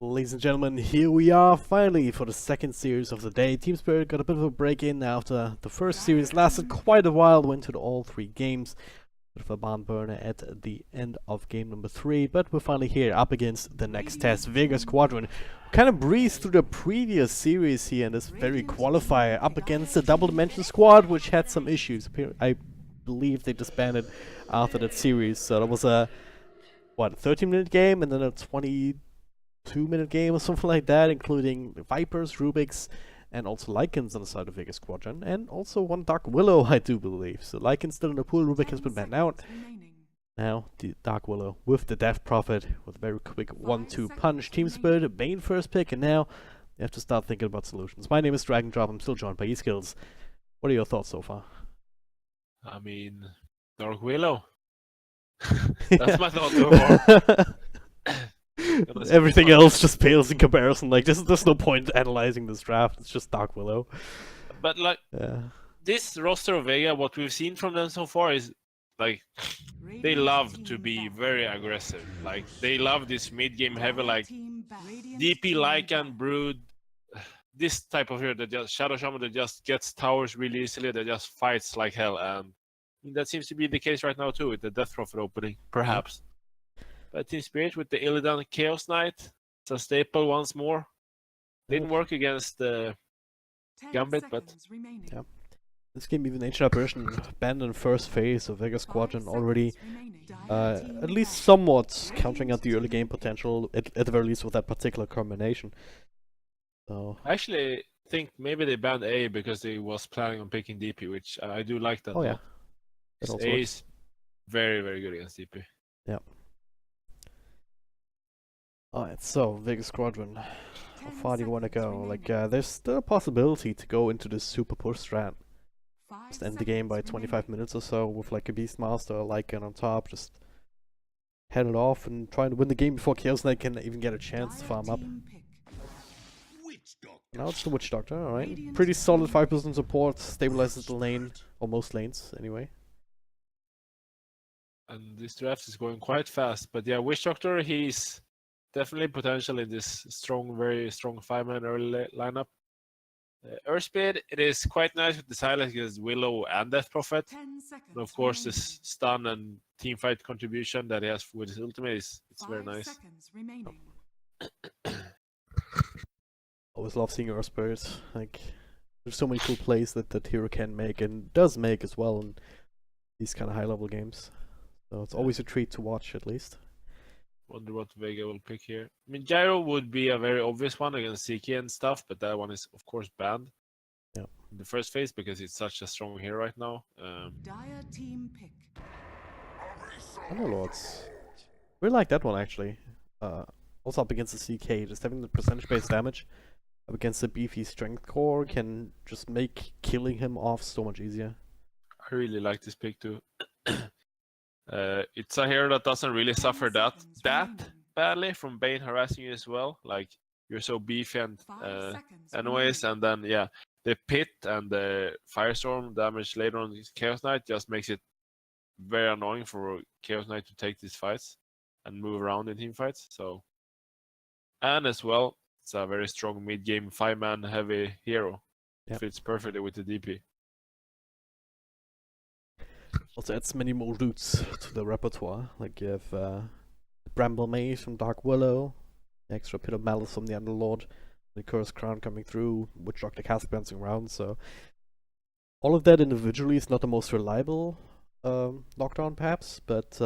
Ladies and gentlemen, here we are finally for the second series of the day. Team Spirit got a bit of a break in after the first series lasted quite a while, went to all three games. Bit of a barn burner at the end of game number 3, but we're finally here up against the next test, Vega Squadron. Kind of breezed through the previous series here in this very qualifier, up against the Double Dimension squad, which had some issues. I believe they disbanded after that series, so that was a, 13-minute game and then a 22-minute game or something like that, including Vipers, Rubiks, and also Lycans on the side of Vega Squadron, and also one Dark Willow, I do believe. So Lycan's still in the pool, Rubik has been banned out. Now, the Dark Willow with the Death Prophet, with a very quick 1-2 punch. Team Spirit, Bane first pick, and now you have to start thinking about solutions. My name is dragondrop, I'm still joined by eskillz. What are your thoughts so far? I mean, Dark Willow. That's my thought so far. Everything else just pales in comparison. Like, there's no point analyzing this draft. It's just Dark Willow. But like, this roster of Vega, what we've seen from them so far is like they love to be very aggressive. Like they love this mid-game heavy, like DP, Lycan, Brood, this type of hero that just Shadow Shaman that just gets towers really easily. That just fights like hell, and that seems to be the case right now too with the Death Prophet opening, perhaps. But Team Spirit with the Illidan Chaos Knight, it's a staple once more. Didn't work against the Gambit, but yeah. This game, even Ancient Apparition banned in first phase of Vega Squadron already, at least somewhat countering out the early game potential, at the very least with that particular combination. So I actually think maybe they banned A because they was planning on picking DP, which I do like that. Oh yeah, A is very, very good against DP. Yeah. Alright, so Vega Squadron, how far do you want to go? Like, there's still a possibility to go into this super push strat. Just end the game by 25 minutes or so with like a Beastmaster or Lycan on top, just head it off and try to win the game before Chaos Knight can even get a chance to farm up. Now it's the Witch Doctor, alright. Pretty solid 5% support, stabilizes the lane, or most lanes anyway. And this draft is going quite fast, but yeah, Witch Doctor, he's definitely potential in this strong, very strong 5-man early lineup. Earthspeed, it is quite nice with the silence against Willow and Death Prophet. And of course, this stun and teamfight contribution that he has with his ultimate it's very nice. Always love seeing Earthspeed. Like, there's so many cool plays that hero can make and does make as well in these kind of high-level games. So it's always a treat to watch, at least. Wonder what Vega will pick here. I mean, Gyro would be a very obvious one against CK and stuff, but that one is, of course, banned in the first phase because it's such a strong hero right now. Underlords. We like that one, actually. Also up against the CK, just having the percentage-based damage up against the beefy strength core can just make killing him off so much easier. I really like this pick, too. It's a hero that doesn't really suffer that badly from Bane harassing you as well. Like, you're so beefy and anyways, and then yeah, the pit and the firestorm damage later on Chaos Knight just makes it very annoying for Chaos Knight to take these fights and move around in team fights. So, and as well, it's a very strong mid-game 5-man heavy hero. Fits perfectly with the DP. Also adds many more roots to the repertoire. Like you have Bramble Maze from Dark Willow, extra Pit of Malice from the Underlord, the Cursed Crown coming through, Witch Doctor cast bouncing around, so all of that individually is not the most reliable knockdown perhaps, but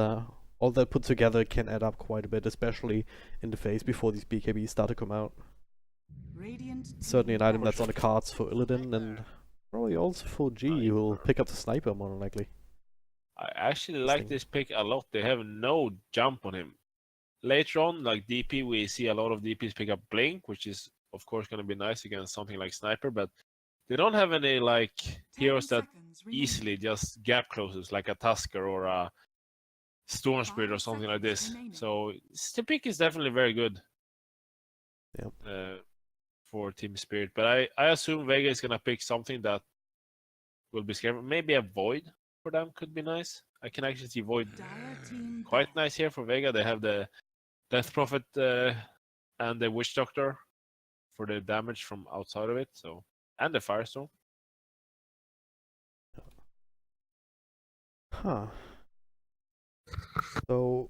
all that put together can add up quite a bit, especially in the phase before these BKBs start to come out. Certainly an item that's on the cards for Illidan, and probably also for G, who will pick up the sniper more than likely. I actually like this pick a lot. They have no jump on him. Later on, like DP, we see a lot of DPs pick up Blink, which is of course going to be nice against something like Sniper, but they don't have any like heroes that easily just gap closes, like a Tusker or a Storm Spirit or something like this. So the pick is definitely very good for Team Spirit. But I assume Vega is going to pick something that will be scary. Maybe a Void for them could be nice. I can actually see Void quite nice here for Vega. They have the Death Prophet and the Witch Doctor for the damage from outside of it. So, and the Firestorm. Huh. So,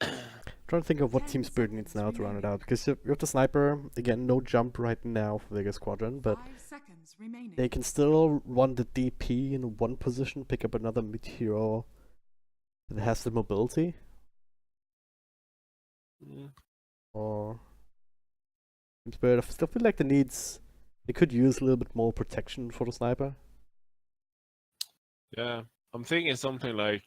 trying to think of what Team Spirit needs now to run it out, because you have the Sniper, again, no jump right now for Vega Squadron, but they can still run the DP in one position, pick up another mid-hero that has the mobility. Or Team Spirit, I still feel like they could use a little bit more protection for the Sniper. Yeah, I'm thinking something like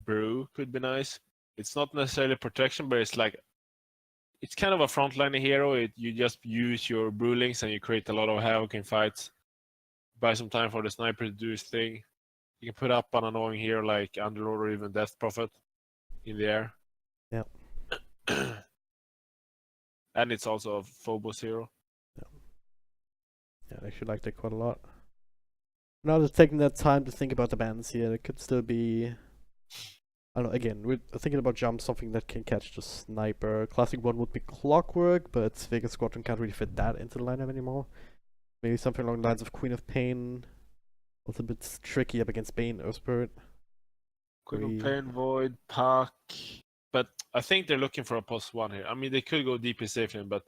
Brew could be nice. It's not necessarily protection, but it's kind of a frontline hero. You just use your Brewlings and you create a lot of havoc in fights. Buy some time for the Sniper to do his thing. You can put up an annoying hero like Underlord or even Death Prophet in the air. Yeah. And it's also a Phobos hero. Yeah, I actually like that quite a lot. Now just taking that time to think about the bans here, it could still be... I don't know, again, we're thinking about jump, something that can catch the Sniper. Classic one would be Clockwork, but Vega Squadron can't really fit that into the lineup anymore. Maybe something along the lines of Queen of Pain. Also a bit tricky up against Bane or Spirit. Queen of Pain, Void, Puck. But I think they're looking for a +1 here. I mean, they could go DP safely, but...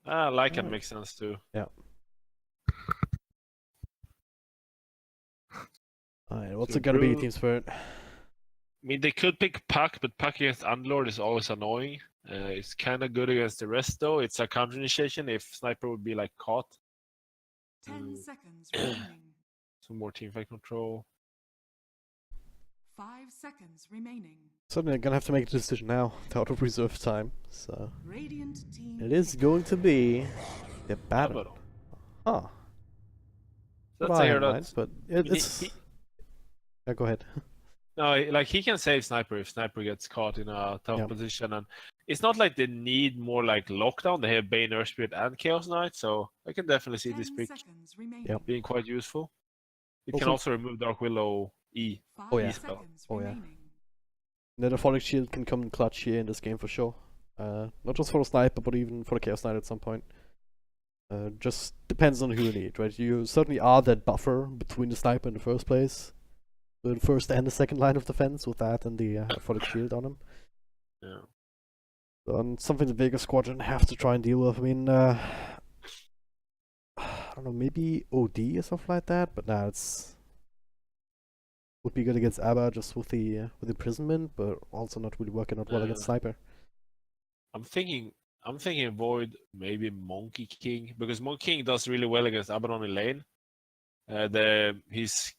Lycan makes sense too. Yeah. Alright, what's it gonna be, Team Spirit? I mean, they could pick Puck, but Puck against Underlord is always annoying. It's kind of good against the rest, though. It's a counter initiation if Sniper would be like caught. 10 seconds remaining. Some more teamfight control. 5 seconds remaining. Suddenly I'm gonna have to make a decision now, out of reserve time. So Radiant team it is going to be the battle. Huh. That's a hero that. But it's. Yeah, go ahead. No, like he can save Sniper if Sniper gets caught in a tough position, and it's not like they need more like lockdown. They have Bane, Earth Spirit, and Chaos Knight, so I can definitely see this pick being quite useful. It can also remove Dark Willow E. Oh yeah. Oh yeah. Netherphonic Shield can come in clutch here in this game for sure. Not just for the Sniper, but even for the Chaos Knight at some point. Just depends on who you need, right? You certainly are that buffer between the Sniper in the first place. The first and the second line of defense with that and the Netherphonic Shield on him. Yeah. So, something the Vega Squadron have to try and deal with. I mean, I don't know, maybe OD or something like that, but nah, would be good against ABBA just with the imprisonment, but also not really working out well against Sniper. I'm thinking Void, maybe Monkey King, because Monkey King does really well against Abaddon in lane. His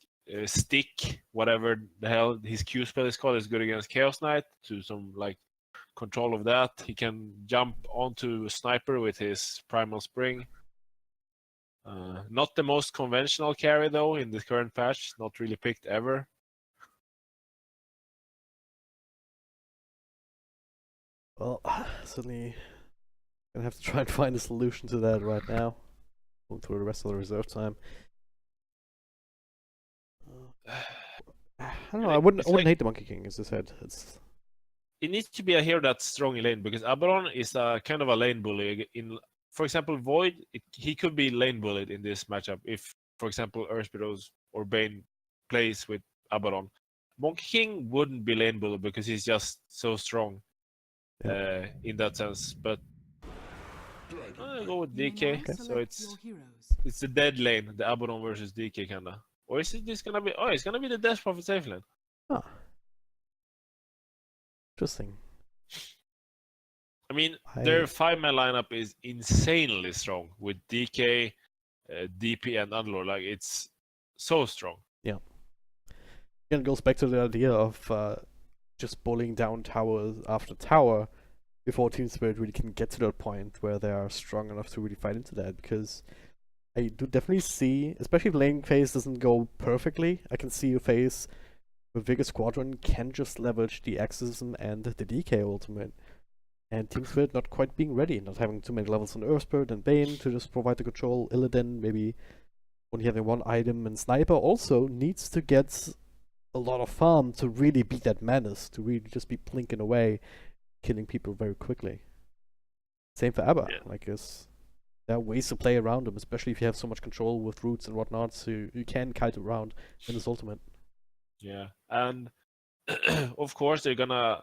stick, whatever the hell his Q spell is called, is good against Chaos Knight to some like control of that. He can jump onto Sniper with his Primal Spring. Not the most conventional carry though in the current patch, not really picked ever. Well, certainly gonna have to try and find a solution to that right now. Going through the rest of the reserve time. I don't know. I wouldn't hate the Monkey King, as I said. It needs to be a hero that's strong in lane, because Abaddon is a kind of a lane bully. For example, Void, he could be lane bullied in this matchup if, for example, Earthspeed or Bane plays with Abaddon. Monkey King wouldn't be lane bullied because he's just so strong in that sense. But I'll go with DK. Okay. So it's the dead lane, the Abaddon versus DK kinda. Or is it just gonna be? Oh, it's gonna be the Death Prophet safe lane. Huh. Interesting. I mean, their 5-man lineup is insanely strong with DK, DP, and Unlord. Like, it's so strong. Yeah. Again, it goes back to the idea of just bullying down tower after tower before Team Spirit really can get to that point where they are strong enough to really fight into that, because I do definitely see, especially if lane phase doesn't go perfectly, I can see a phase where Vega Squadron can just leverage the Exorcism and the DK ultimate. And Team Spirit not quite being ready, not having too many levels on Earthspirit and Bane to just provide the control. Illidan maybe only having one item, and Sniper also needs to get a lot of farm to really beat that menace, to really just be plinking away, killing people very quickly. Same for Abba. Yeah. Like, there are ways to play around him, especially if you have so much control with roots and whatnot, so you can kite around in his ultimate. Yeah, and of course they're gonna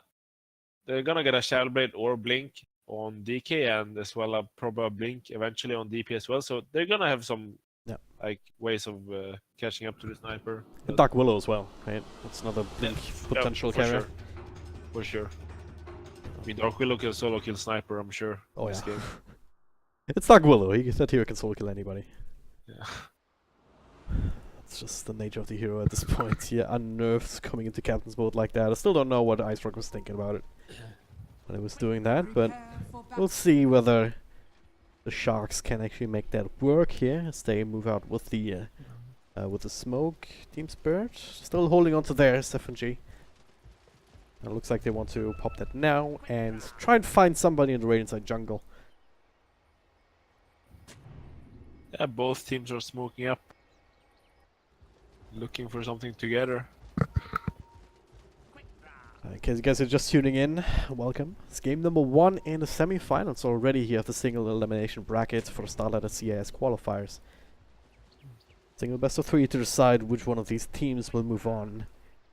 get a Shadow Blade or Blink on DK, and as well a probably Blink eventually on DP as well. So they're gonna have some like ways of catching up to the sniper. And Dark Willow as well, right? That's another Blink potential for carrier. sure. For sure. I mean, Dark Willow can solo kill sniper, I'm sure. Oh this yeah. game. It's Dark Willow. That hero can solo kill anybody. Yeah. It's just the nature of the hero at this point. Yeah, unnerved coming into captain's mode like that. I still don't know what Ice Rock was thinking about it when he was doing that, but we'll see whether the Sharks can actually make that work here as they move out with the smoke. Team Spirit still holding on to their SFNG. It looks like they want to pop that now and try and find somebody in the Radiant side jungle. Yeah, both teams are smoking up. Looking for something together. In case you guys are just tuning in, welcome. It's game number 1 in the semi-finals already here of the single elimination bracket for the StarLadder CIS Qualifiers. Single best of 3 to decide which one of these teams will move on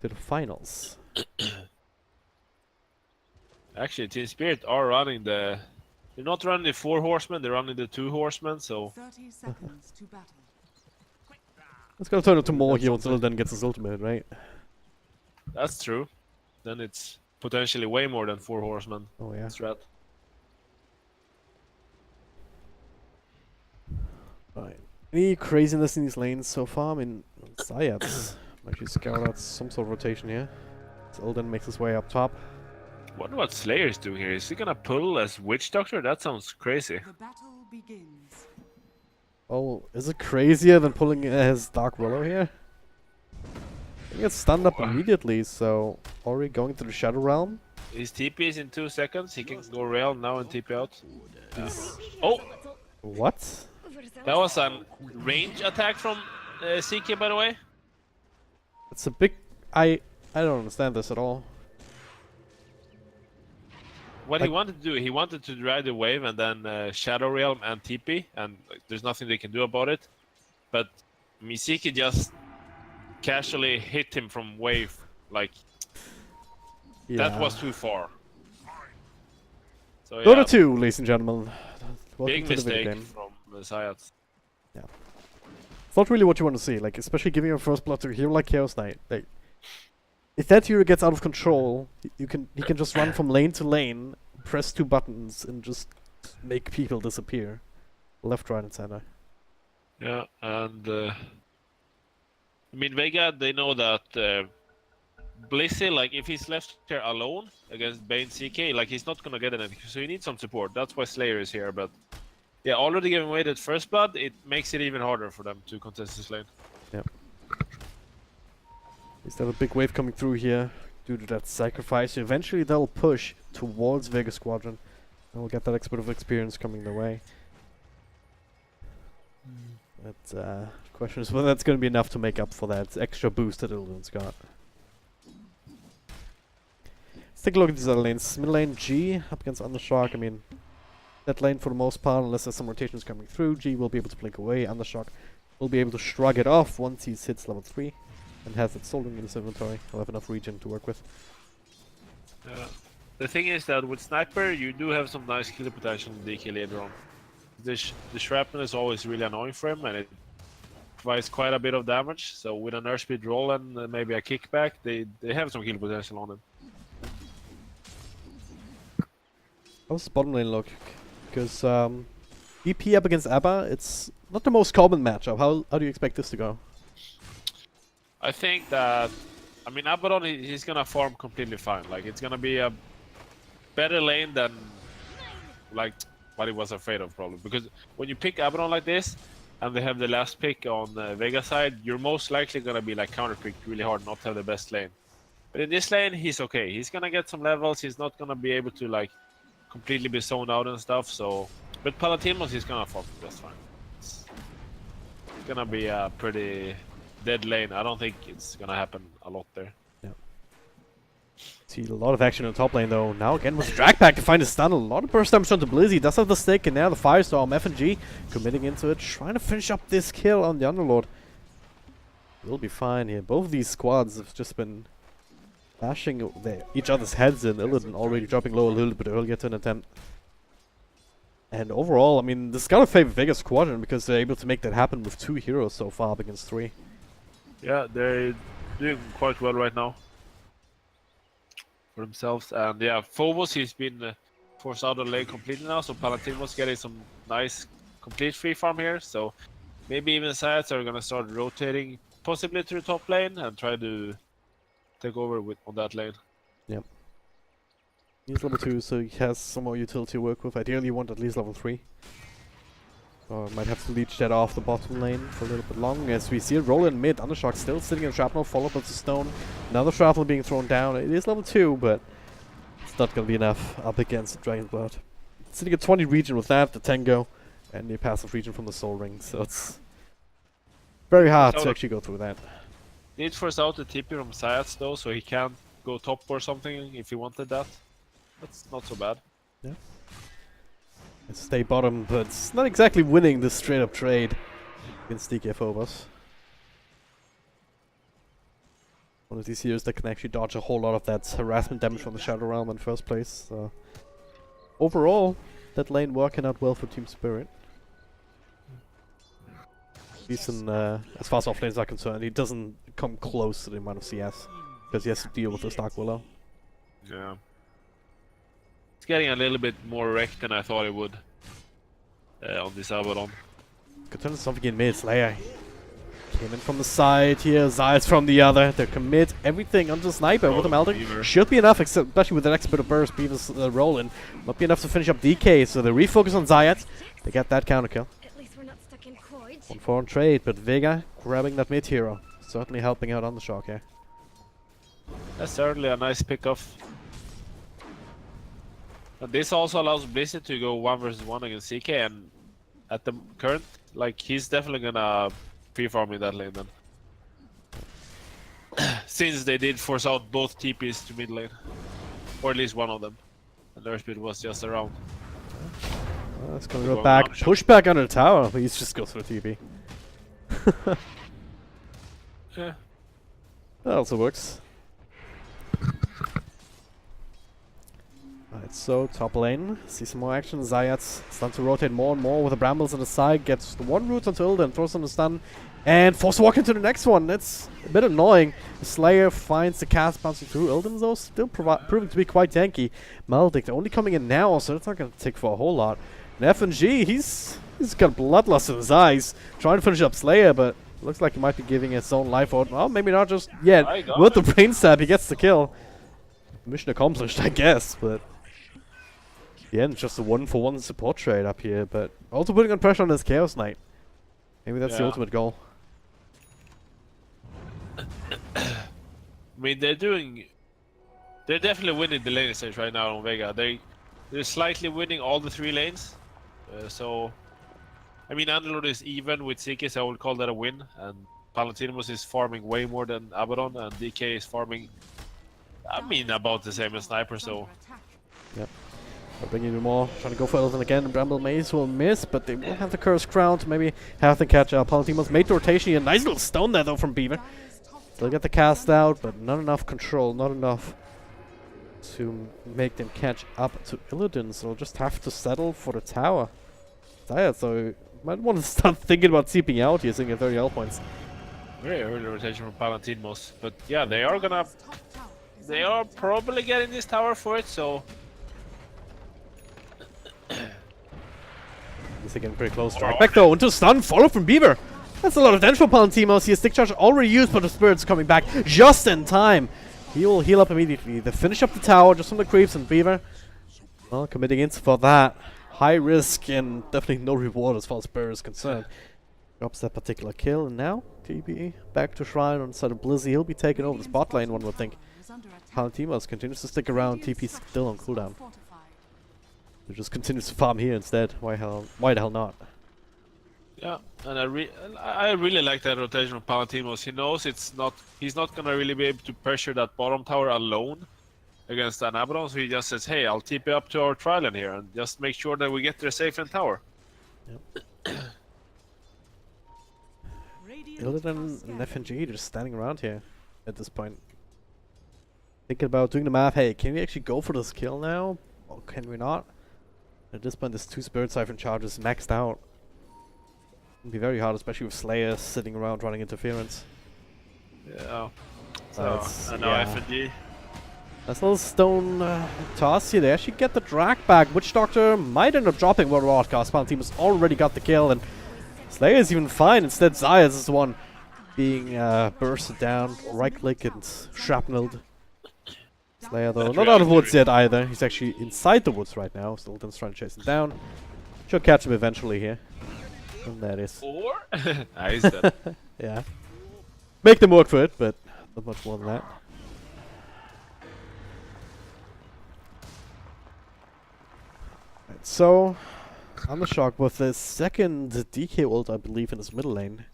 to the finals. Actually, Team Spirit are running the... They're not running the 4 horsemen, they're running the 2 horsemen, so... 30 seconds to battle. It's gonna turn into more here until then gets his ultimate, right? That's true. Then it's potentially way more than 4 horsemen. Oh yeah. Strat. Right. Any craziness in these lanes so far? I mean, Zayat's actually scout out some sort of rotation here. Zoldan makes his way up top. Wonder what Slayer is doing here. Is he gonna pull as Witch Doctor? That sounds crazy. The battle begins. Oh, is it crazier than pulling his Dark Willow here? He gets stunned up immediately, so Ori going to the Shadow Realm. His TP is in 2 seconds. He can go rail now and TP out. Oh! What? That was a range attack from CK, by the way. It's a big... I don't understand this at all. What he wanted to do, he wanted to ride the wave and then Shadow Realm and TP, and like, there's nothing they can do about it. But Misiki just casually hit him from wave, like that was too far. So Dota 2, ladies and gentlemen. Welcome big to the video mistake game. from the Zayat. Yeah. It's not really what you want to see, like, especially giving a first blood to a hero like Chaos Knight. Like, if that hero gets out of control, he can just run from lane to lane, press 2 buttons, and just make people disappear. Left, right, and center. Yeah, and I mean Vega, they know that Blissey, like if he's left here alone against Bane CK, like he's not gonna get anything. So you need some support. That's why Slayer is here. But yeah, already giving away that first blood, it makes it even harder for them to contest this lane. Yep. Is there a big wave coming through here due to that sacrifice? Eventually they'll push towards Vega Squadron and we'll get that bit of experience coming their way. But the question is whether that's going to be enough to make up for that extra boost that Illidan's got. Let's take a look at these other lanes. Mid lane G up against Undershock. I mean, that lane for the most part, unless there's some rotations coming through, G will be able to blink away. Undershock will be able to shrug it off once he hits level 3. And has it sold in his inventory. He'll have enough regen to work with. The thing is that with Sniper, you do have some nice kill potential in DK later on. The shrapnel is always really annoying for him, and it provides quite a bit of damage. So with an earth speed roll and maybe a kickback, they have some kill potential on him. How's the bottom lane look? Because EP up against Abba, it's not the most common matchup. How do you expect this to go? I think that, I mean, Abaddon, he's gonna farm completely fine. Like, it's gonna be a better lane than, like, what he was afraid of, probably. Because when you pick Abaddon like this, and they have the last pick on the Vega side, you're most likely gonna be, like, counter-picked really hard, not have the best lane. But in this lane, he's okay. He's gonna get some levels, he's not gonna be able to, like, completely be zoned out and stuff, so... But Palatimos, he's gonna farm just fine. It's gonna be a pretty dead lane. I don't think it's gonna happen a lot there. See a lot of action in the top lane though. Now again with drag pack to find a stun. A lot of burst damage onto Blizzy. Does have the stick and now the Firestorm. FNG committing into it. Trying to finish up this kill on the Underlord. We'll be fine here. Both of these squads have just been bashing each other's heads in. Illidan already dropping low a little bit earlier to an attempt. And overall, I mean, this gotta favor Vega Squadron because they're able to make that happen with 2 heroes so far up against 3. Yeah, they're doing quite well right now for themselves. And yeah, Phobos, he's been forced out of the lane completely now, so Palatino's getting some nice complete free farm here. So maybe even Sides are gonna start rotating possibly to the top lane and try to take over on that lane. Yep. He's level 2, so he has some more utility to work with. Ideally, you want at least level 3. Or might have to leech that off the bottom lane for a little bit long. As we see it roll in mid, Undershock still sitting in Shrapnel, followed by the stone. Another Shrapnel being thrown down. It is level 2, but it's not going to be enough up against Dragon's Blood. Sitting at 20 region with that, the Tango, and the passive region from the Soul Ring. So it's very hard to actually go through that. Need force out the TP from Sayats though, so he can go top or something if he wanted that. That's not so bad. Yeah. Stay bottom, but it's not exactly winning this straight up trade against DK Phobos. One of these heroes that can actually dodge a whole lot of that harassment damage from the Shadow Realm in the first place. So overall, that lane working out well for Team Spirit. Decent, as far as off lanes are concerned, he doesn't come close to the amount of CS because he has to deal with the Dark Willow. Yeah. It's getting a little bit more wrecked than I thought it would on this Abaddon. Could turn something in mid. Slayer came in from the side here, Zayas from the other. They commit everything onto Sniper with the melting. Should be enough, especially with the next bit of burst. Beaver's rolling. Might be enough to finish up DK, so they refocus on Zayat. They get that counter kill. 1-4 on trade, but Vega grabbing that mid hero. Certainly helping out on the shock here. That's certainly a nice pick-off. And this also allows Blizzard to go 1 versus 1 against CK, and at the current, like, he's definitely gonna free-farm in that lane then. Since they did force out both TPs to mid lane. Or at least one of them. And the rest of it was just around. It's gonna go back, push back under the tower, but he's just goes for a TP. Yeah. That also works. Alright, so top lane, see some more action. Zayat's starting to rotate more and more with the brambles on the side, gets the one root onto Illidan, throws on the stun, and force to walk into the next one. That's a bit annoying. The Slayer finds the cast bouncing through. Illidan though still proving to be quite tanky. Maldic only coming in now, so it's not going to take for a whole lot. And FNG, he's got bloodlust in his eyes, trying to finish up Slayer, but looks like he might be giving his own life out. Well, maybe not just yet. With the brain stab, he gets the kill. Mission accomplished, I guess, but yeah, it's just a 1-for-1 support trade up here, but also putting on pressure on his Chaos Knight. Maybe that's the ultimate goal. I mean, they're definitely winning the lane stage right now on Vega. They're slightly winning all the 3 lanes. So, I mean, Underlord is even with CK, so I would call that a win. And Palantinos is farming way more than Abaddon, and DK is farming, I mean, about the same as Sniper, so. Yep. They're bringing in more, trying to go for Illidan again. Bramble Maze will miss, but they will have the Curse Crown to maybe have to catch up. Palantinos made the rotation. A nice little stone there, though, from Beaver. They'll get the cast out, but not enough control, not enough to make them catch up to Illidan, so they'll just have to settle for the tower. So might want to start thinking about TPing out here, sitting at 30 health points. Very early rotation from Palantinos, but yeah, they are probably getting this tower for it, so. He's again pretty close. Strike back though into stun, follow from Beaver. That's a lot of damage for Palantinos. He has stick charge already used, but the Spirit's coming back just in time. He will heal up immediately. They finish up the tower just from the creeps, and Beaver, well, committing in for that. High risk and definitely no reward as far as Spirit is concerned. Drops that particular kill, and now TP back to Shrine on the side of Blizzy. He'll be taking over the spot lane, one would think. Palantinos continues to stick around. TP still on cooldown. He just continues to farm here instead. Why the hell not? Yeah, and I really like that rotation of Palantimos. He knows he's not gonna really be able to pressure that bottom tower alone against an Abaddon, so he just says, hey, I'll TP up to our Trilon here and just make sure that we get there safe in tower. Illidan and FNG just standing around here at this point. Thinking about doing the math, hey, can we actually go for this kill now? Or can we not? At this point, this 2 Spirit Siphon charges maxed out. It'll be very hard, especially with Slayer sitting around running interference. Yeah. So, and now FNG. Nice little stone toss here. They actually get the drag back. Witch Doctor might end up dropping World Broadcast. Palantimos already got the kill, and Slayer is even fine. Instead, Zayas is the one being bursted down, right-click and shrapneled. Slayer, though, not out of the woods yet either. He's actually inside the woods right now. Stilton's trying to chase him down. Should catch him eventually here. And that is. Or? Nice. That. Yeah. Make them work for it, but not much more than that. Right, so, I'm the shock with the second DK ult, I believe, in his middle lane.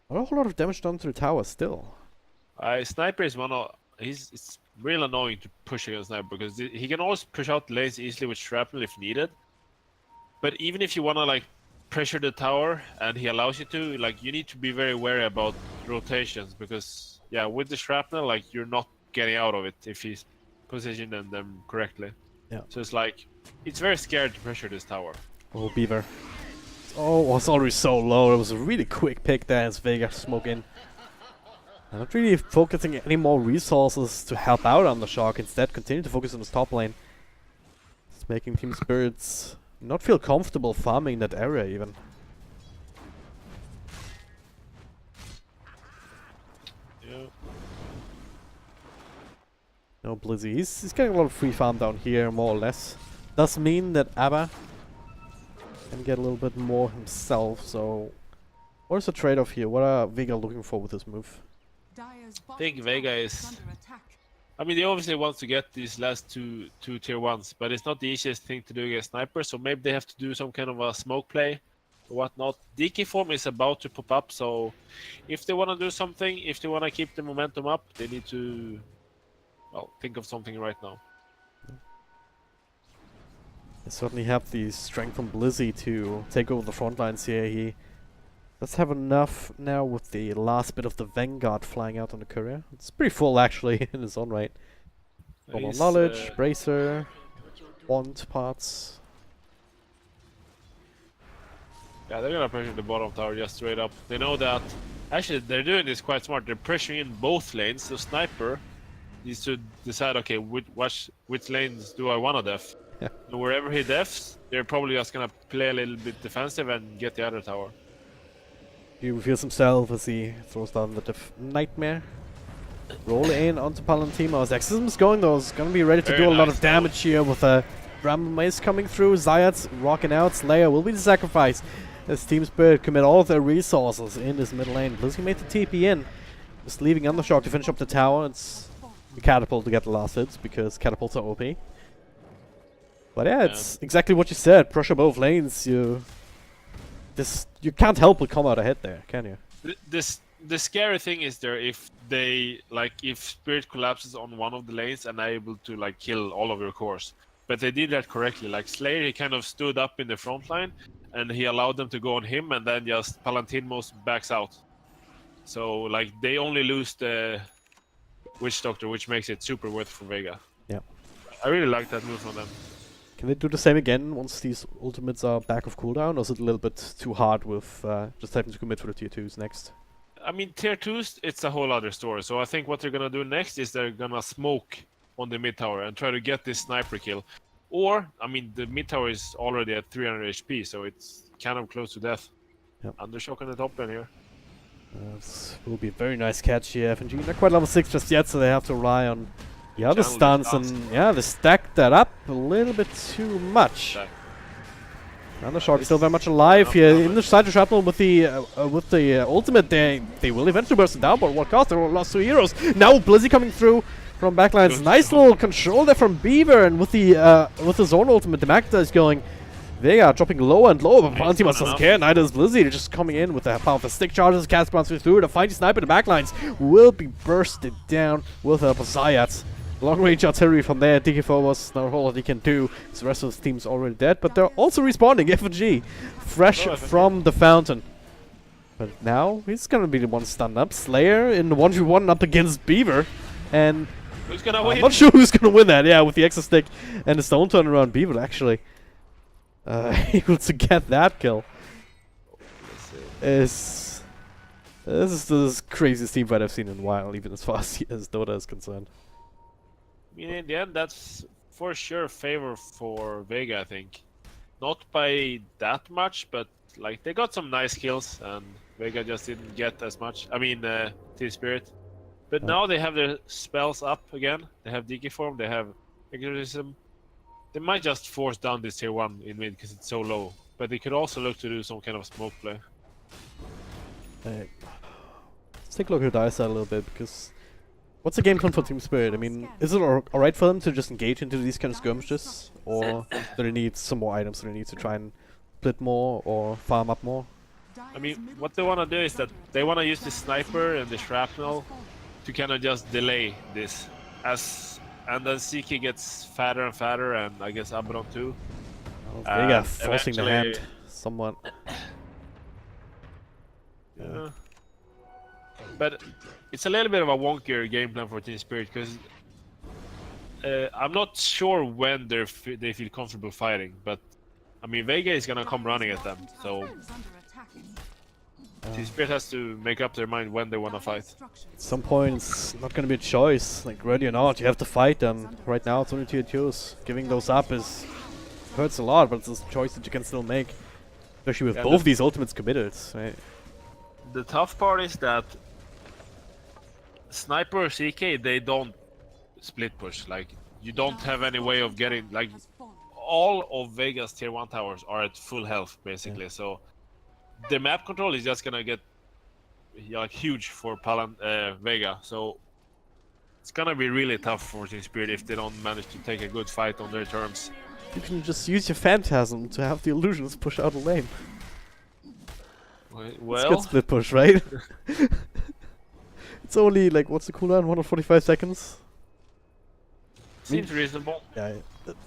Not a whole lot of damage done to the tower still. Sniper is it's real annoying to push against Sniper because he can always push out the lanes easily with shrapnel if needed. But even if you wanna like pressure the tower and he allows you to, like you need to be very wary about rotations because yeah, with the shrapnel, like you're not getting out of it if he's positioned them correctly. Yeah. So it's like it's very scary to pressure this tower. Oh, Beaver. Oh, it was already so low. It was a really quick pick there as Vega smoke in. I'm not really focusing any more resources to help out on the Shock. Instead, continue to focus on his top lane. It's making Team Spirits not feel comfortable farming that area even. Yeah. No, Blizzy. He's getting a lot of free farm down here, more or less. Does mean that Abba can get a little bit more himself, so... What is the trade-off here? What are Vega looking for with this move? I think Vega is... I mean, he obviously wants to get these last two tier 1s, but it's not the easiest thing to do against Sniper, so maybe they have to do some kind of a smoke play or whatnot. DK form is about to pop up, so if they want to do something, if they want to keep the momentum up, they need to, well, think of something right now. They certainly have the strength from Blizzy to take over the front lines here. He does have enough now with the last bit of the Vanguard flying out on the courier. It's pretty full actually in his own right. Normal knowledge, bracer, wand parts. Yeah, they're gonna pressure the bottom tower just straight up. They know that. Actually, they're doing this quite smart. They're pressuring in both lanes. So Sniper needs to decide, okay, which lanes do I want to def? Yeah. And wherever he defs, they're probably just gonna play a little bit defensive and get the other tower. He reveals himself as he throws down the Nightmare. Roll in onto Palantimos. Exorcism's going though. He's gonna be ready to do a lot of damage here with a Bramble Mace coming through. Zayat's rocking out. Slayer will be the sacrifice as Team Spirit commit all of their resources in this mid lane. Blizzy made the TP in. Just leaving Undershock to finish up the tower. It's the Catapult to get the last hits because Catapults are OP. But yeah, it's exactly what you said. Pressure both lanes. You can't help but come out ahead there, can you? The scary thing is there if Spirit collapses on one of the lanes and are able to like kill all of your cores. But they did that correctly. Like Slayer, he kind of stood up in the front line and he allowed them to go on him, and then just Palantimos backs out. So like they only lose the Witch Doctor, which makes it super worth for Vega. Yeah. I really like that move from them. Can they do the same again once these ultimates are back of cooldown, or is it a little bit too hard with just having to commit for the tier 2s next? I mean, tier 2s, it's a whole other story. So I think what they're gonna do next is they're gonna smoke on the mid tower and try to get this sniper kill. Or, I mean, the mid tower is already at 300 HP, so it's kind of close to death. Yep. Undershock on the top lane here. This will be a very nice catch here. FNG not quite level 6 just yet, so they have to rely on the other stuns, and yeah, they stacked that up a little bit too much. Undershock is still very much alive here. In the side to shrapnel with the ultimate, they will eventually burst it down, but at what cost? They lost 2 heroes. Now Blizzy coming through from backlines. Nice little control there from Beaver, and with the zone ultimate, the Magda is going Vega dropping lower and lower, but Bounty not doesn't enough. care. Neither is Blizzy. They're just coming in with the power of the stick charges. Cast bounces through. The fighting sniper in the backlines will be bursted down with help of Zayat. Long range artillery from there. DK4 was not a whole lot he can do. So the rest of his team's already dead, but they're also respawning. FG, fresh from the fountain. But now he's gonna be the one stunned up. Slayer in the 1v1 up against Beaver, and Who's gonna I'm win? not sure who's gonna win that. Yeah, with the extra stick and the stone turnaround, Beaver actually able to get that kill. This is the craziest team fight I've seen in a while, even as far as Dota is concerned. I mean, in the end, that's for sure favor for Vega, I think. Not by that much, but like they got some nice kills, and Vega just didn't get as much. I mean, Team Spirit. But now they have their spells up again. They have DK form, they have Exorcism. They might just force down this tier 1 in mid because it's so low. But they could also look to do some kind of smoke play. Let's take a look at Dice a little bit, because what's the game plan for Team Spirit? I mean, is it alright for them to just engage into these kind of skirmishes? Or do they need some more items? Do they need to try and split more or farm up more? I mean, what they want to do is that they want to use the sniper and the shrapnel to kind of just delay this. And then CK gets fatter and fatter, and I guess Abaddon too. Vega forcing the hand somewhat. Yeah. But it's a little bit of a wonkier game plan for Team Spirit, because I'm not sure when they feel comfortable fighting, but I mean Vega is gonna come running at them, so Team Spirit has to make up their mind when they wanna fight. At some point it's not gonna be a choice, like ready or not, you have to fight them. Right now it's only 2 2s. Giving those up hurts a lot, but it's a choice that you can still make. Especially with both these ultimates committed, right? The tough part is that Sniper or CK, they don't split push. Like, you don't have any way of getting, like, all of Vega's tier 1 towers are at full health, basically. So the map control is just gonna get like huge for Vega. So it's gonna be really tough for Team Spirit if they don't manage to take a good fight on their terms. You can just use your Phantasm to have the illusions push out a lane. Well, it's good split push, right? It's only like, what's the cooldown? 145 seconds? seems reasonable. Yeah,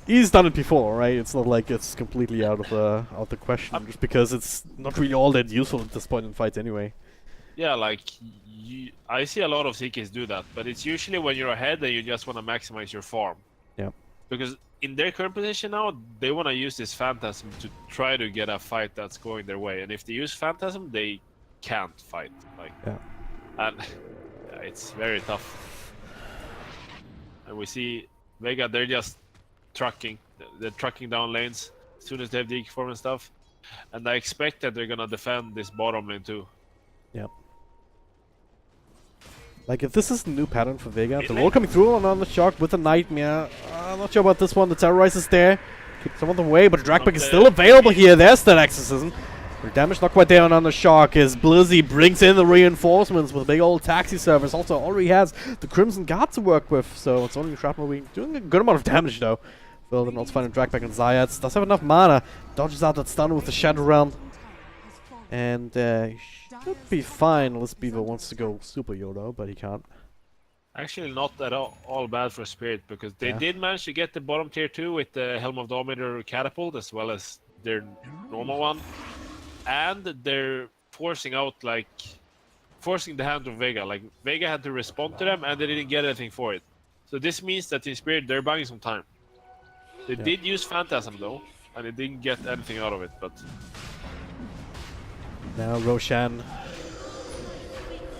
he's done it before, right? It's not like it's completely out of the question, just because it's not really all that useful at this point in fights anyway. Yeah, like I see a lot of CKs do that, but it's usually when you're ahead and you just want to maximize your farm. Yeah. Because in their current position now, they want to use this Phantasm to try to get a fight that's going their way. And if they use Phantasm, they can't fight. Like, and yeah, it's very tough. And we see Vega, they're just trucking. They're trucking down lanes as soon as they have the form and stuff. And I expect that they're gonna defend this bottom lane too. Yep. Like, if this is a new pattern for Vega, the roll coming through on the shock with a Nightmare. I'm not sure about this one. The Terrorize is there. Keep some of them away, but the dragback is still available here. There's that Exorcism. The damage not quite there on the shock as Blizzy brings in the reinforcements with a big old taxi service. Also already has the Crimson Guard to work with, so it's only Shrapnel doing a good amount of damage though. Well, then also finding dragback and Zayats. Does have enough mana. Dodges out that stun with the Shadow Realm. And should be fine unless Beaver wants to go super YOLO, but he can't. Actually, not at all bad for Spirit, because they did manage to get the bottom tier 2 with the Helm of Dominator catapult, as well as their normal one. And they're forcing out, like, forcing the hand of Vega. Like, Vega had to respond to them, and they didn't get anything for it. So this means that in Spirit, they're buying some time. They did use Phantasm, though, and they didn't get anything out of it, but... Now Roshan,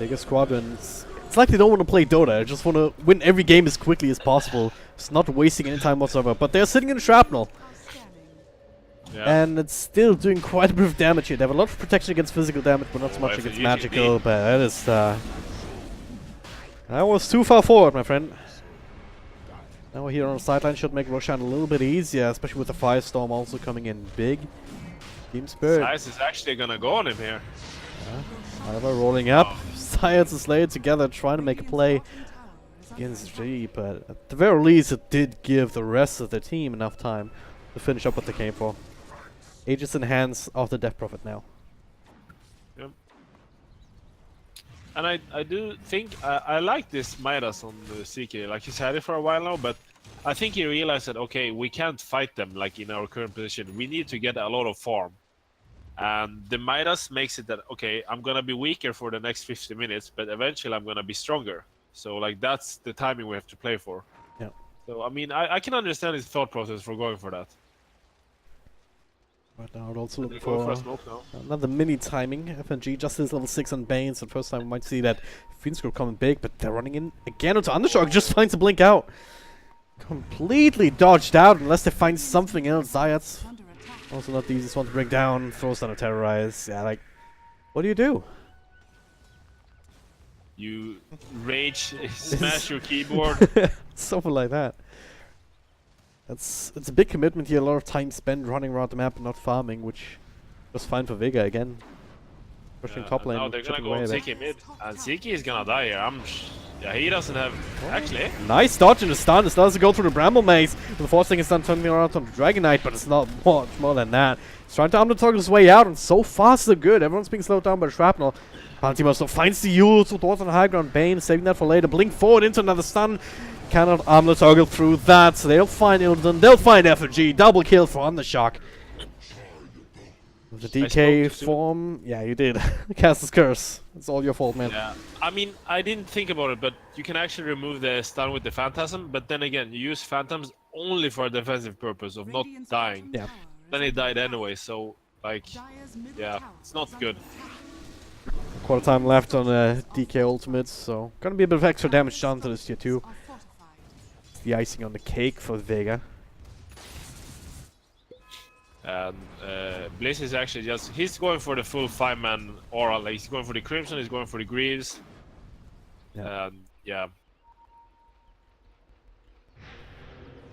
Vega Squadron. It's like they don't want to play Dota. They just want to win every game as quickly as possible. It's not wasting any time whatsoever. But they're sitting in Shrapnel. Yeah. And it's still doing quite a bit of damage here. They have a lot of protection against physical damage, but not so much against magical. But that is... that was too far forward, my friend. Now we're here on the sideline. Should make Roshan a little bit easier, especially with the Firestorm also coming in big. Team Spirit. Science is actually gonna go on him here. However, rolling up. Science and Slayer together trying to make a play against G, but at the very least it did give the rest of the team enough time to finish up what they came for. Aegis in hands of the Death Prophet now. Yep. And I do think I like this Midas on the CK. Like, he's had it for a while now, but I think he realized that, okay, we can't fight them like in our current position. We need to get a lot of farm. And the Midas makes it that, okay, I'm gonna be weaker for the next 50 minutes, but eventually I'm gonna be stronger. So like that's the timing we have to play for. Yeah. So I mean, I can understand his thought process for going for that. Right now, I'd also look Going for a smoke now. another mini timing. FNG just is level 6 on Bane, so the first time we might see that Phoenix Group coming big, but they're running in again onto Undershock, just finds a blink out. Completely dodged out unless they find something else. Zayat's Under attack. also not the easiest one to bring down, throws down a Terrorize. Yeah, like, what do you do? You rage, smash your keyboard. Something like that. It's a big commitment here, a lot of time spent running around the map and not farming, which was fine for Vega again. Pushing top lane. Now they're gonna chipping go away on a bit. CK mid, and CK is gonna die here. Yeah, he doesn't have. Actually, Nice dodge in the stun. It does go through the Bramble Maze. The forcing is done turning around on the Dragon Knight, but it's not much more than that. He's trying to undertoggle his way out, and so far so good. Everyone's being slowed down by the shrapnel. Baltimore still finds the Yule towards on the high ground. Bane saving that for later. Blink forward into another stun. Cannot armlet toggle through that, so they'll find Illidan. They'll find FNG. Double kill for Undershock. With the DK form, yeah, you did. Cast his curse. It's all your fault, man. yeah. I mean, I didn't think about it, but you can actually remove the stun with the Phantasm. But then again, you use Phantoms only for a defensive purpose of not Radiant's dying. bottom Yeah. tower Then is he under died attack. anyway, so like, Dire's middle yeah, tower it's not is good. under attack. Quarter time left on DK ultimates, so gonna be a bit of extra damage done to this tier 2. Are fortified. It's the icing on the cake for Vega. And Bliss is actually he's going for the full 5-man aura. Like, he's going for the Crimson, he's going for the Greaves. Yeah. And yeah.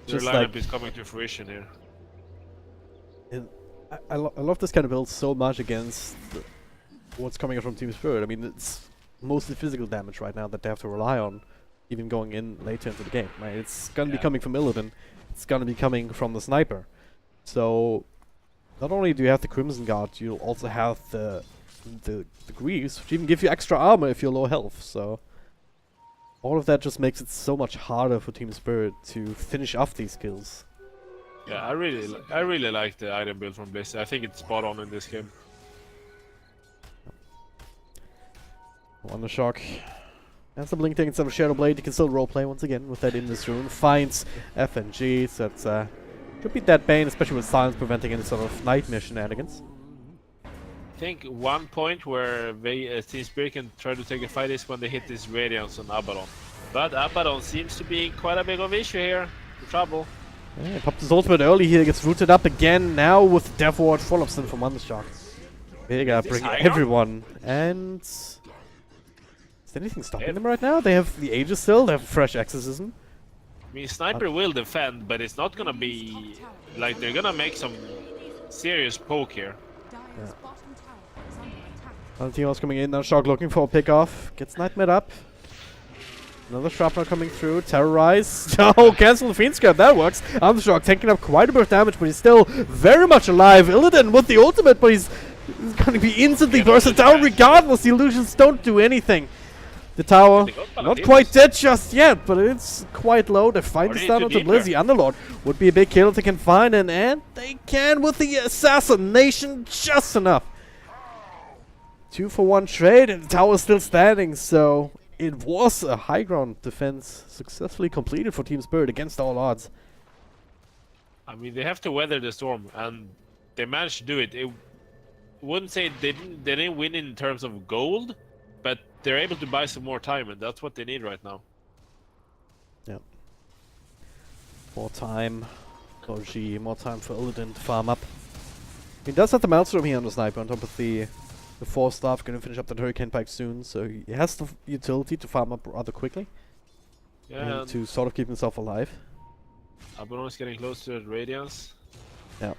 Their Just lineup like- is coming to fruition here. I love this kind of build so much against what's coming out from Team Spirit. I mean, it's mostly physical damage right now that they have to rely on, even going in later into the game. Right? It's gonna be Yeah. coming from Illidan. It's gonna be coming from the sniper. So, not only do you have the Crimson Guard, you'll also have the Greaves, which even give you extra armor if you're low health. So, all of that just makes it so much harder for Team Spirit to finish off these kills. Yeah, I really like the item build from Bliss. I think it's spot on in this game. Undershock. That's a blink thing instead of Shadow Blade. You can still roleplay once again with that in this rune. Finds FNG, so that's could be that Bane, especially with silence preventing any sort of nightmare shenanigans. I think one point where Team Spirit can try to take a fight is when they hit this Radiance on Abaddon. But Abaddon seems to be quite a big of issue here. Trouble. Yeah, popped his ultimate early here, gets rooted up again now with Death Ward follow-ups in from Undershock. Vega Is this bringing high ground? everyone, and is there anything stopping them right now? They have the Aegis still, they have fresh exorcism. I mean, Sniper will defend, but it's not gonna be like they're gonna make some serious poke here. Dire's bottom tower is under attack. Another team else coming in, Undershock looking for a pick-off, gets Nightmare up. Another Shrapnel coming through, Terrorize. Oh, cancel the Fiend Scrap, that works. Undershock taking up quite a bit of damage, but he's still very much alive. Illidan with the ultimate, but he's going to be instantly bursted down regardless. The illusions don't do anything. The tower, not quite dead just yet, but it's quite low. They find the stun onto Blizzy. Underlord would be a big kill if they can find it, and they can with the assassination just enough. 2 for 1 trade, and the tower is still standing, so it was a high ground defense successfully completed for Team Spirit against all odds. I mean, they have to weather the storm, and they managed to do it. I wouldn't say they didn't win in terms of gold, but they're able to buy some more time, and that's what they need right now. Yep. More time. Oh gee, more time for Illidan to farm up. He does have the Maelstrom here on the Sniper on top of the 4 staff, going to finish up that Hurricane Pike soon, so he has the utility to farm up rather quickly. Yeah, And to sort of keep himself alive. Abaddon is getting close to the Radiance. Yeah.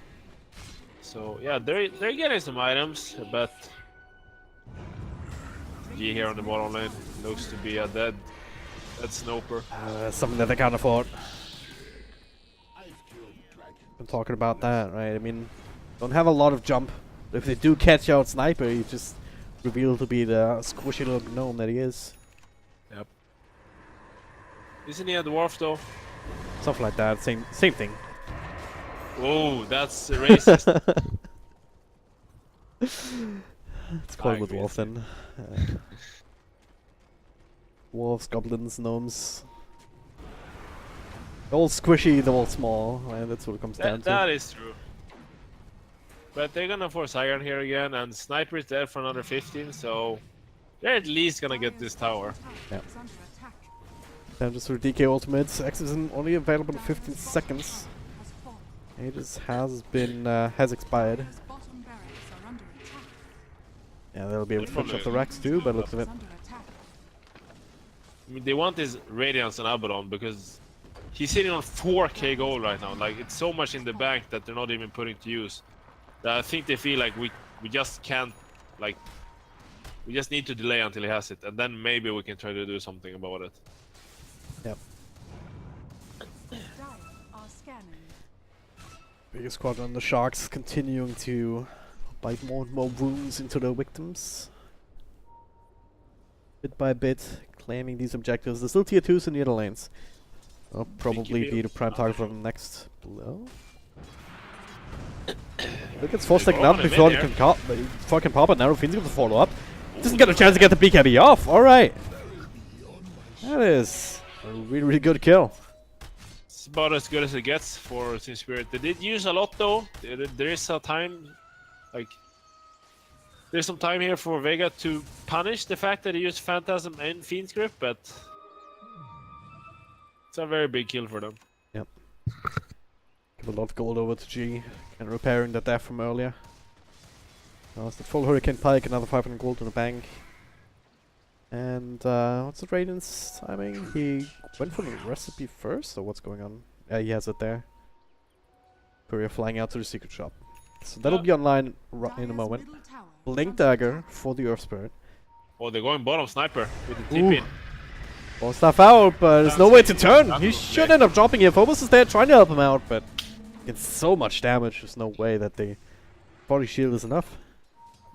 So yeah, they're getting some items, but G here on the bottom lane looks to be a dead Snoper. Something that they can't afford. I'm talking about that, right? I mean, Don't have a lot of jump. But if they do catch out Sniper, he just revealed to be the squishy little gnome that he is. Yep. Isn't he a dwarf though? Something like that. Same thing. Whoa, that's racist. Let's call him a dwarf then. Dwarves, goblins, gnomes. They're all squishy, they're all small, and that's what it comes down to. That is true. But they're gonna force iron here again, and Sniper is there for another 15, so they're at least gonna get this tower. Yeah. And just for DK ultimates, X is only available in 15 seconds. Aegis has been has expired. Yeah, they'll be able to finish off the racks too, but looks of it. I mean, they want his Radiance and Abaddon because he's sitting on 4k gold right now. Like, it's so much in the bank that they're not even putting to use. That I think they feel like we just can't, like, we just need to delay until he has it, and then maybe we can try to do something about it. Yep. Vega Squadron, the Sharks continuing to bite more and more wounds into their victims. Bit by bit, claiming these objectives. There's still tier 2s in the other lanes. I'll probably be the prime target for the next blow. Look, it's 4 seconds up before he can fucking pop it. Now Rufin's going to follow up. Doesn't get a chance to get the BKB off. Alright. That is a really, really good kill. It's about as good as it gets for Team Spirit. They did use a lot though. There is a time, like, there's some time here for Vega to punish the fact that he used Phantasm and Fiend's Grip, but it's a very big kill for them. Yep. Give a lot of gold over to G and repairing that death from earlier. Now it's the full Hurricane Pike, another 500 gold in the bank. And what's the Radiance timing? He went for the recipe first, or what's going on? Yeah, he has it there. Courier flying out to the secret shop. So that'll be online in a moment. Blink Dagger for the Earth Spirit. Oh, they're going bottom Sniper with the TP. All stuff out, but there's no way to turn. He should end up dropping here. Phobos is there trying to help him out, but it's so much damage. There's no way that the body shield is enough.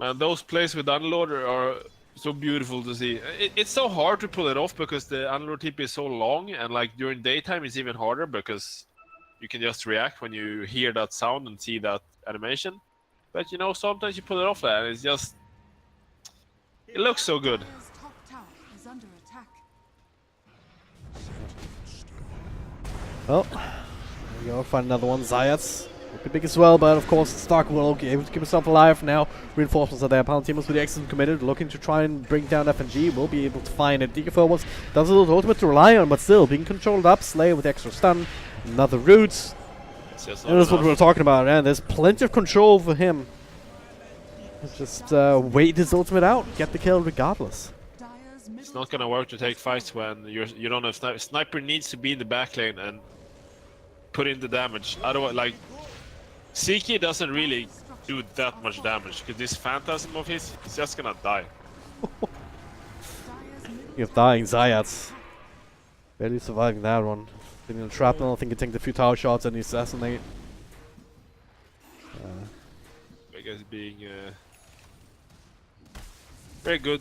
Man, those plays with Unloader are so beautiful to see. It's so hard to pull it off because the Unload TP is so long, and like during daytime it's even harder because you can just react when you hear that sound and see that animation. But you know, sometimes you pull it off there and it's just, it looks so good. Well, there we go, find another one. Zayats would be big as well, but of course Stark will be able to keep himself alive now. Reinforcements are there. Pound teamers with the X committed, looking to try and bring down FNG. Will be able to find it. DK Phobos does a little ultimate to rely on, but still being controlled up. Slayer with extra stun. Another root. And that's what we were talking about, and there's plenty of control for him. Just wait his ultimate out, get the kill regardless. It's not gonna work to take fights when you don't have sniper. Sniper needs to be in the back lane and put in the damage. Otherwise, like, Seiki doesn't really do that much damage because this Phantasm of his is just gonna die. You have dying Zayats. Barely surviving that one. Been in a shrapnel, I think he takes a few tower shots and he assassinate. Vega's being very good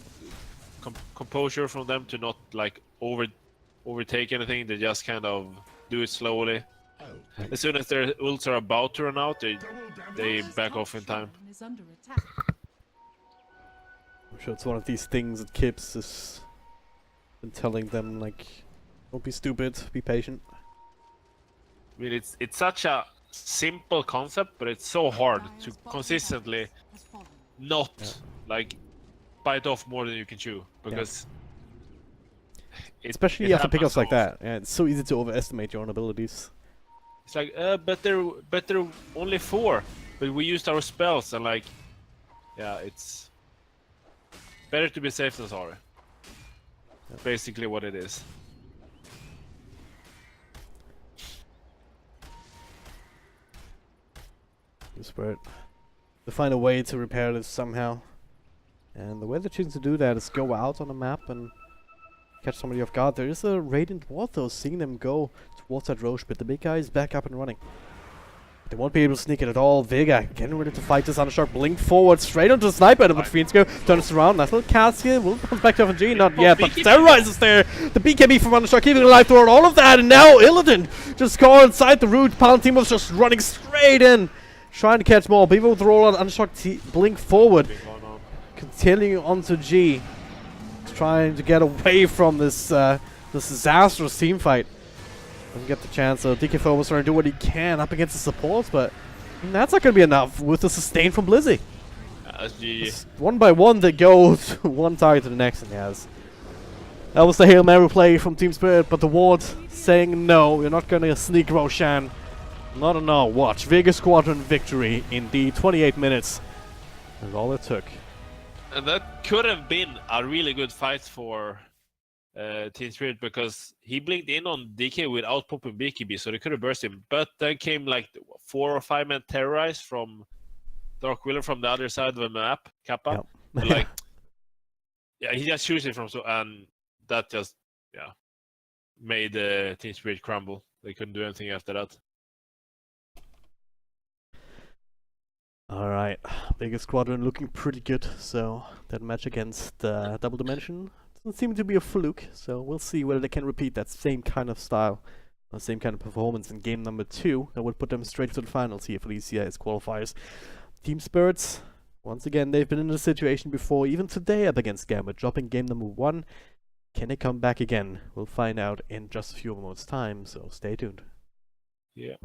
composure from them to not like overtake anything. They just kind of do it slowly. As soon as their ults are about to run out, they back off in time. I'm sure it's one of these things that Kips has been telling them, like, don't be stupid, be patient. I mean, it's such a simple concept, but it's so hard to consistently not like bite off more than you can chew, because especially after pickups like that. Yeah, it's so easy to overestimate your own abilities. It's like, but they're only 4, but we used our spells, and like, yeah, it's better to be safe than sorry. That's basically what it is. Spirit to find a way to repair this somehow, and the way they're choosing to do that is go out on the map and catch somebody off guard. There is a Radiant Ward though, seeing them go towards that Roche, but the big guy is back up and running. They won't be able to sneak it at all. Vega getting ready to fight this Undershock. Blink forward straight onto the sniper, but Fiendsko turns around. Nice little cast here. Will come back to FNG. Not yet, but Terrorize is there. The BKB from Undershock keeping alive throughout all of that. And now Illidan just caught inside the root. Palantimov's just running straight in. Trying to catch more. Beaver with the rollout. Undershock blink forward. Continuing onto G. Trying to get away from this disastrous team fight. Doesn't get the chance, so DK4 was trying to do what he can up against the supports, but that's not going to be enough with the sustain from Blizzy. One by one, they go to one target to the next, and yes. That was the Hail Mary play from Team Spirit, but the ward saying no, you're not going to sneak Roshan. Not a no. Watch. Vega Squadron victory in the 28 minutes. That's all it took. And that could have been a really good fight for Team Spirit, because he blinked in on DK without popping BKB, so they could have burst him. But then came like 4 or 5 men terrorize from Dark Wheeler from the other side of the map, Kappa. Yep. Like, yeah, he just shoots it from so, and that just made Team Spirit crumble. They couldn't do anything after that. Alright, Vega Squadron looking pretty good, so that match against Double Dimension doesn't seem to be a fluke, so we'll see whether they can repeat that same kind of style, or same kind of performance in game number 2 that would put them straight to the finals here for these CIS qualifiers. Team Spirits, once again, they've been in this situation before, even today up against Gambit, dropping game number 1. Can they come back again? We'll find out in just a few moments' time, so stay tuned. Yeah.